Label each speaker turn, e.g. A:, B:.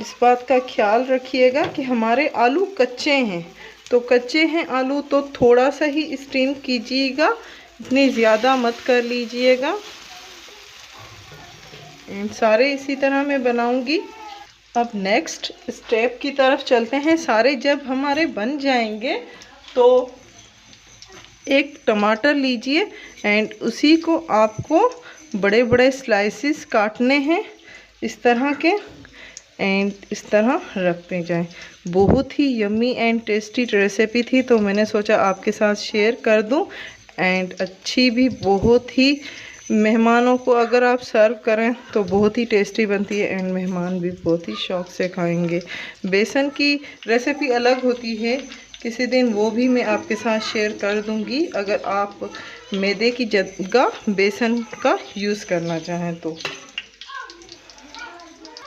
A: इस बात का ख्याल रखिएगा कि हमारे आलू कच्चे हैं, तो कच्चे हैं आलू तो थोड़ा सा ही स्टीम कीजिएगा, इतनी ज़्यादा मत कर लीजिएगा। सारे इसी तरह मैं बनाऊंगी। अब नेक्स्ट स्टेप की तरफ चलते हैं। सारे जब हमारे बन जाएंगे तो एक टमाटर लीजिए एंड उसी को आपको बड़े बड़े स्लाइसिस काटने हैं इस तरह के, एंड इस तरह रखते जाएं। बहुत ही यम्मी एंड टेस्टी रेसिपी थी, तो मैंने सोचा आपके साथ शेयर कर दूं। एंड अच्छी भी बहुत ही, मेहमानों को अगर आप सर्व करें तो बहुत ही टेस्टी बनती है एंड मेहमान भी बहुत ही शौक़ से खाएंगे। बेसन की रेसिपी अलग होती है, किसी दिन वो भी मैं आपके साथ शेयर कर दूंगी अगर आप मैदे की जगह बेसन का यूज़ करना चाहें तो।